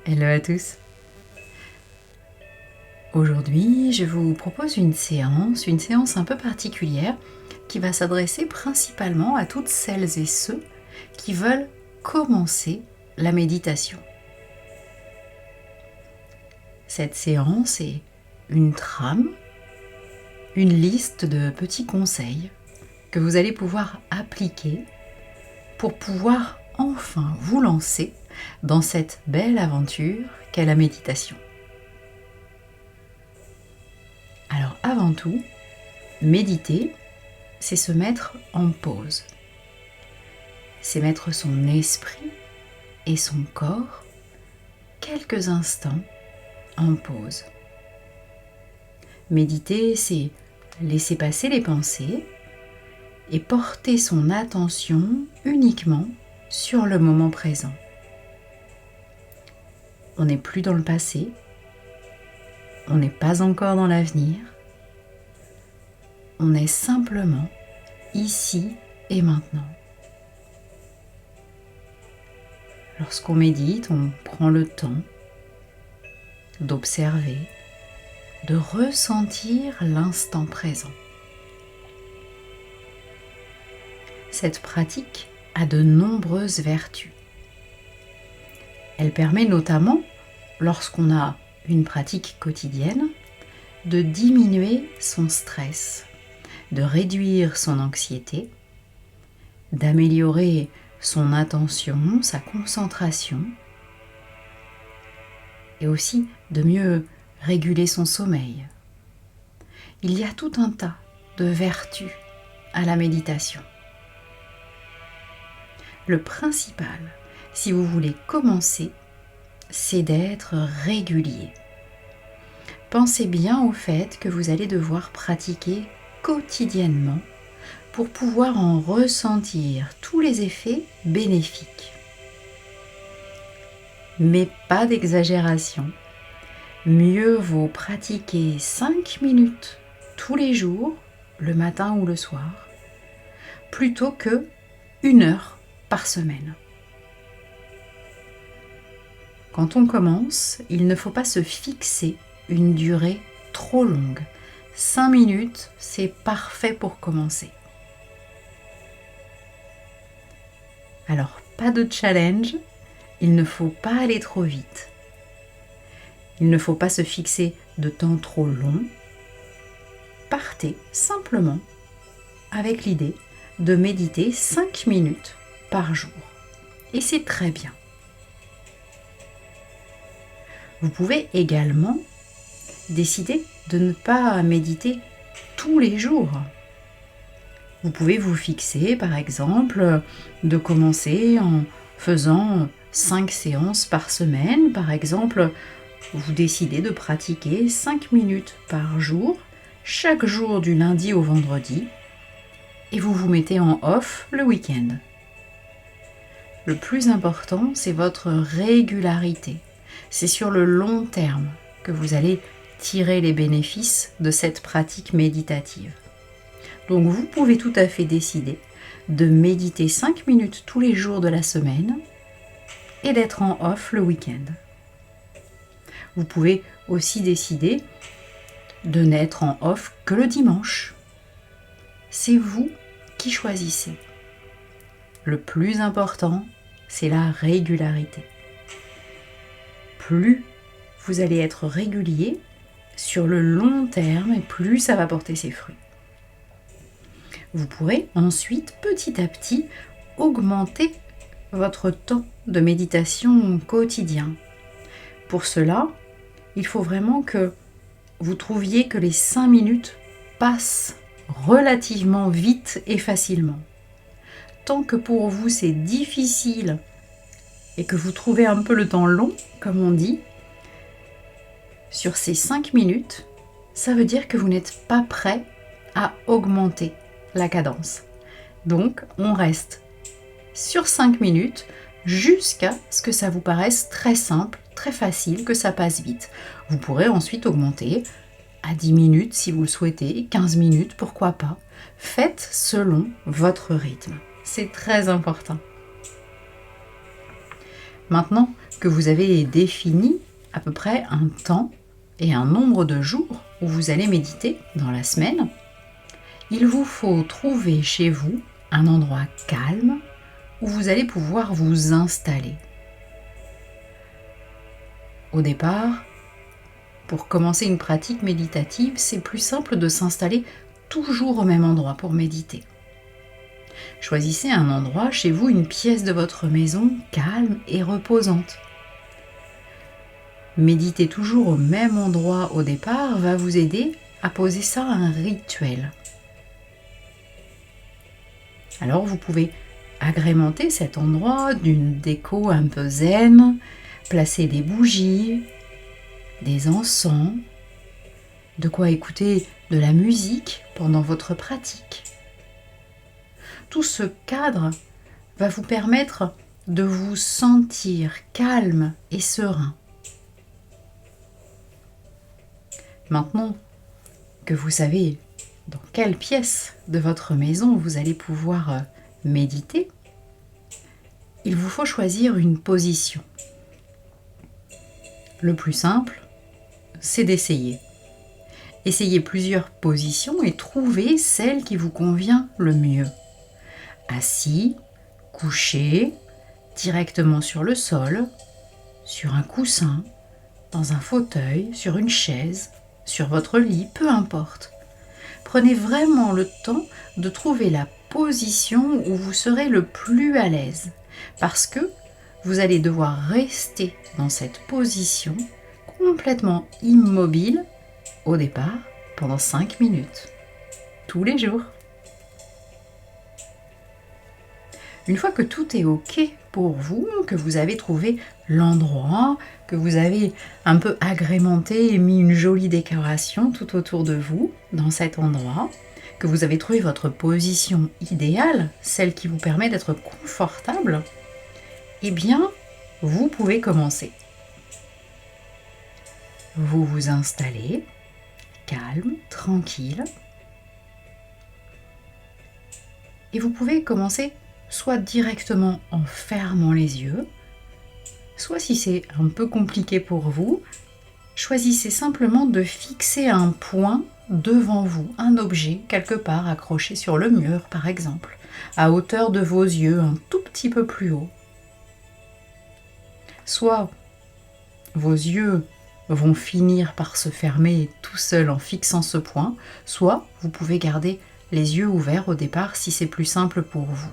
Hello à tous. Aujourd'hui, je vous propose une séance un peu particulière qui va s'adresser principalement à toutes celles et ceux qui veulent commencer la méditation. Cette séance est une trame, une liste de petits conseils que vous allez pouvoir appliquer pour pouvoir enfin vous lancer dans cette belle aventure qu'est la méditation. Alors avant tout, méditer, c'est se mettre en pause. C'est mettre son esprit et son corps quelques instants en pause. Méditer, c'est laisser passer les pensées et porter son attention uniquement sur le moment présent. On n'est plus dans le passé, on n'est pas encore dans l'avenir, on est simplement ici et maintenant. Lorsqu'on médite, on prend le temps d'observer, de ressentir l'instant présent. Cette pratique a de nombreuses vertus. Elle permet notamment, lorsqu'on a une pratique quotidienne, de diminuer son stress, de réduire son anxiété, d'améliorer son attention, sa concentration, et aussi de mieux réguler son sommeil. Il y a tout un tas de vertus à la méditation. Le principal, si vous voulez commencer, c'est d'être régulier. Pensez bien au fait que vous allez devoir pratiquer quotidiennement pour pouvoir en ressentir tous les effets bénéfiques. Mais pas d'exagération. Mieux vaut pratiquer 5 minutes tous les jours, le matin ou le soir, plutôt que 1 heure par semaine. Quand on commence, il ne faut pas se fixer une durée trop longue. 5 minutes, c'est parfait pour commencer. Alors, pas de challenge, il ne faut pas aller trop vite. Il ne faut pas se fixer de temps trop long. Partez simplement avec l'idée de méditer 5 minutes par jour. Et c'est très bien. Vous pouvez également décider de ne pas méditer tous les jours. Vous pouvez vous fixer, par exemple, de commencer en faisant 5 séances par semaine. Par exemple, vous décidez de pratiquer 5 minutes par jour, chaque jour du lundi au vendredi, et vous vous mettez en off le week-end. Le plus important, c'est votre régularité. C'est sur le long terme que vous allez tirer les bénéfices de cette pratique méditative. Donc vous pouvez tout à fait décider de méditer 5 minutes tous les jours de la semaine et d'être en off le week-end. Vous pouvez aussi décider de n'être en off que le dimanche. C'est vous qui choisissez. Le plus important, c'est la régularité. Plus vous allez être régulier sur le long terme et plus ça va porter ses fruits. Vous pourrez ensuite petit à petit augmenter votre temps de méditation quotidien. Pour cela, il faut vraiment que vous trouviez que les 5 minutes passent relativement vite et facilement. Tant que pour vous c'est difficile et que vous trouvez un peu le temps long, comme on dit, sur ces 5 minutes, ça veut dire que vous n'êtes pas prêt à augmenter la cadence. Donc, on reste sur 5 minutes jusqu'à ce que ça vous paraisse très simple, très facile, que ça passe vite. Vous pourrez ensuite augmenter à 10 minutes si vous le souhaitez, 15 minutes, pourquoi pas. Faites selon votre rythme. C'est très important. Maintenant que vous avez défini à peu près un temps et un nombre de jours où vous allez méditer dans la semaine, il vous faut trouver chez vous un endroit calme où vous allez pouvoir vous installer. Au départ, pour commencer une pratique méditative, c'est plus simple de s'installer toujours au même endroit pour méditer. Choisissez un endroit chez vous, une pièce de votre maison calme et reposante. Méditer toujours au même endroit au départ va vous aider à poser ça à un rituel. Alors vous pouvez agrémenter cet endroit d'une déco un peu zen, placer des bougies, des encens, de quoi écouter de la musique pendant votre pratique. Tout ce cadre va vous permettre de vous sentir calme et serein. Maintenant que vous savez dans quelle pièce de votre maison vous allez pouvoir méditer, il vous faut choisir une position. Le plus simple, c'est d'essayer. Essayez plusieurs positions et trouvez celle qui vous convient le mieux. Assis, couché, directement sur le sol, sur un coussin, dans un fauteuil, sur une chaise, sur votre lit, peu importe. Prenez vraiment le temps de trouver la position où vous serez le plus à l'aise, parce que vous allez devoir rester dans cette position complètement immobile au départ pendant 5 minutes, tous les jours. Une fois que tout est OK pour vous, que vous avez trouvé l'endroit, que vous avez un peu agrémenté et mis une jolie décoration tout autour de vous dans cet endroit, que vous avez trouvé votre position idéale, celle qui vous permet d'être confortable, eh bien, vous pouvez commencer. Vous vous installez, calme, tranquille, et vous pouvez commencer soit directement en fermant les yeux, soit si c'est un peu compliqué pour vous, choisissez simplement de fixer un point devant vous, un objet quelque part accroché sur le mur par exemple, à hauteur de vos yeux, un tout petit peu plus haut. Soit vos yeux vont finir par se fermer tout seuls en fixant ce point, soit vous pouvez garder les yeux ouverts au départ si c'est plus simple pour vous.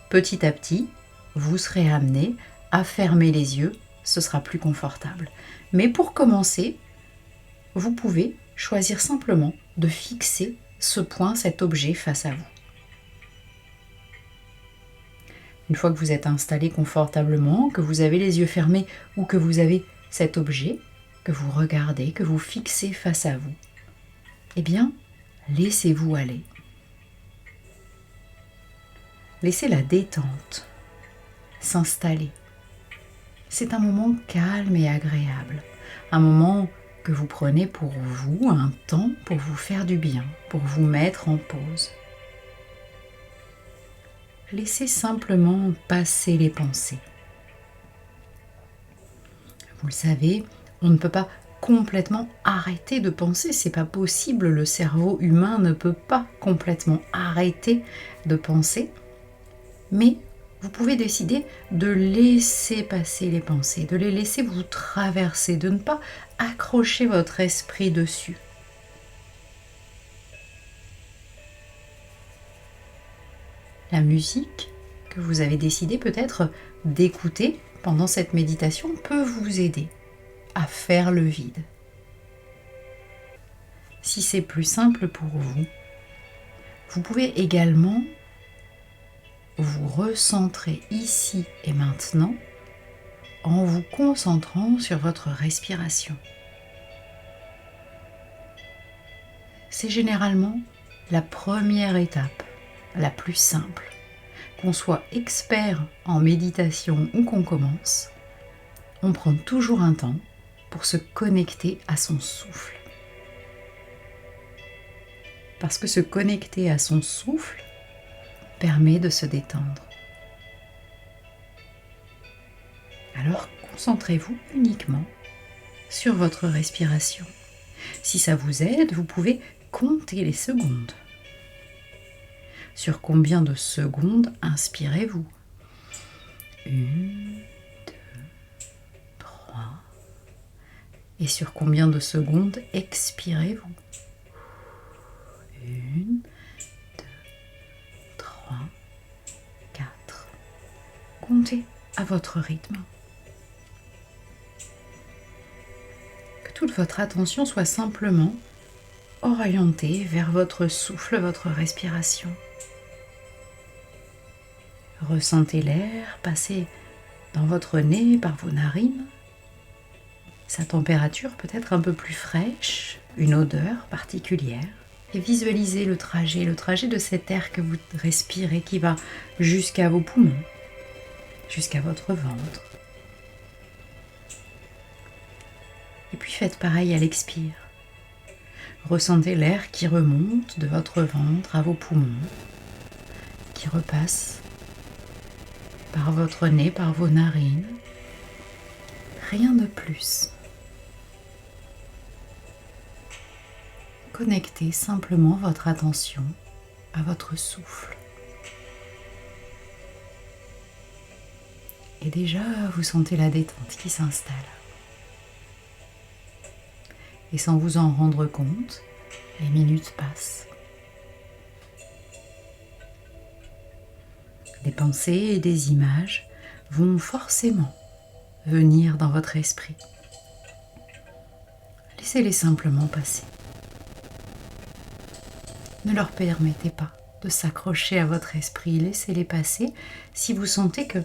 Petit à petit, vous serez amené à fermer les yeux, ce sera plus confortable. Mais pour commencer, vous pouvez choisir simplement de fixer ce point, cet objet face à vous. Une fois que vous êtes installé confortablement, que vous avez les yeux fermés ou que vous avez cet objet, que vous regardez, que vous fixez face à vous, eh bien, laissez-vous aller. Laissez la détente s'installer. C'est un moment calme et agréable, un moment que vous prenez pour vous, un temps pour vous faire du bien, pour vous mettre en pause. Laissez simplement passer les pensées. Vous le savez, on ne peut pas complètement arrêter de penser, c'est pas possible, le cerveau humain ne peut pas complètement arrêter de penser. Mais vous pouvez décider de laisser passer les pensées, de les laisser vous traverser, de ne pas accrocher votre esprit dessus. La musique que vous avez décidé peut-être d'écouter pendant cette méditation peut vous aider à faire le vide. Si c'est plus simple pour vous, vous pouvez également vous recentrer ici et maintenant en vous concentrant sur votre respiration. C'est généralement la première étape, la plus simple. Qu'on soit expert en méditation ou qu'on commence, on prend toujours un temps pour se connecter à son souffle. Parce que se connecter à son souffle permet de se détendre. Alors concentrez-vous uniquement sur votre respiration. Si ça vous aide, vous pouvez compter les secondes. Sur combien de secondes inspirez-vous? 1, 2, 3. Et sur combien de secondes expirez-vous? 1, 2, 3, 4. Comptez à votre rythme. Que toute votre attention soit simplement orientée vers votre souffle, votre respiration. Ressentez l'air passer dans votre nez par vos narines. Sa température peut être un peu plus fraîche, une odeur particulière. Et visualisez le trajet de cet air que vous respirez qui va jusqu'à vos poumons, jusqu'à votre ventre. Et puis faites pareil à l'expire. Ressentez l'air qui remonte de votre ventre à vos poumons, qui repasse par votre nez, par vos narines. Rien de plus. Connectez simplement votre attention à votre souffle. Et déjà, vous sentez la détente qui s'installe. Et sans vous en rendre compte, les minutes passent. Des pensées et des images vont forcément venir dans votre esprit. Laissez-les simplement passer. Ne leur permettez pas de s'accrocher à votre esprit. Laissez-les passer. Si vous sentez que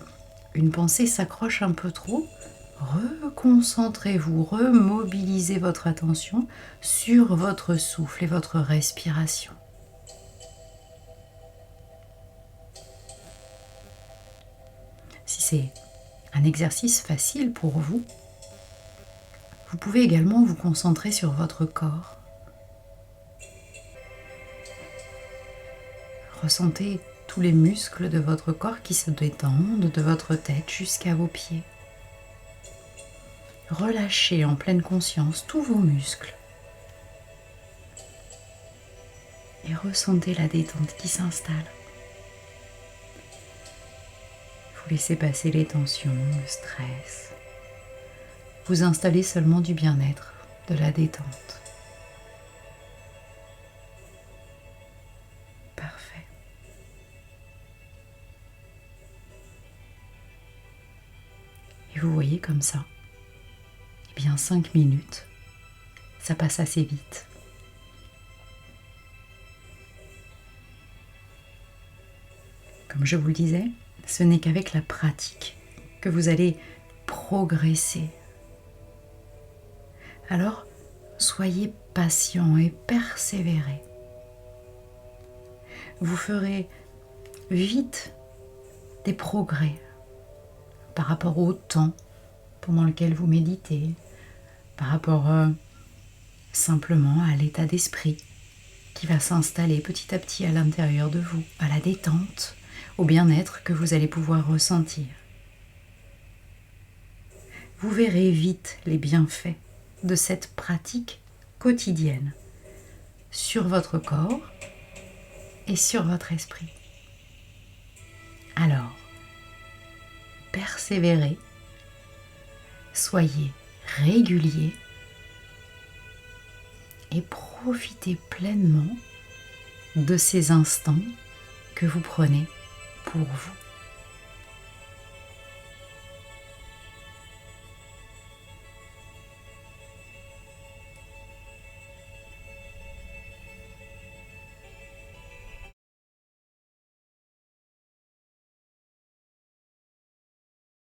une pensée s'accroche un peu trop, reconcentrez-vous, remobilisez votre attention sur votre souffle et votre respiration. Si c'est un exercice facile pour vous, vous pouvez également vous concentrer sur votre corps. Ressentez tous les muscles de votre corps qui se détendent de votre tête jusqu'à vos pieds. Relâchez en pleine conscience tous vos muscles. Et ressentez la détente qui s'installe. Vous laissez passer les tensions, le stress. Vous installez seulement du bien-être, de la détente. Parfait. Et vous voyez comme ça, eh bien 5 minutes, ça passe assez vite. Comme je vous le disais, ce n'est qu'avec la pratique que vous allez progresser. Alors, soyez patient et persévérez. Vous ferez vite des progrès par rapport au temps pendant lequel vous méditez, par rapport simplement à l'état d'esprit qui va s'installer petit à petit à l'intérieur de vous, à la détente, au bien-être que vous allez pouvoir ressentir. Vous verrez vite les bienfaits de cette pratique quotidienne sur votre corps et sur votre esprit. Alors, persévérez, soyez réguliers et profitez pleinement de ces instants que vous prenez pour vous.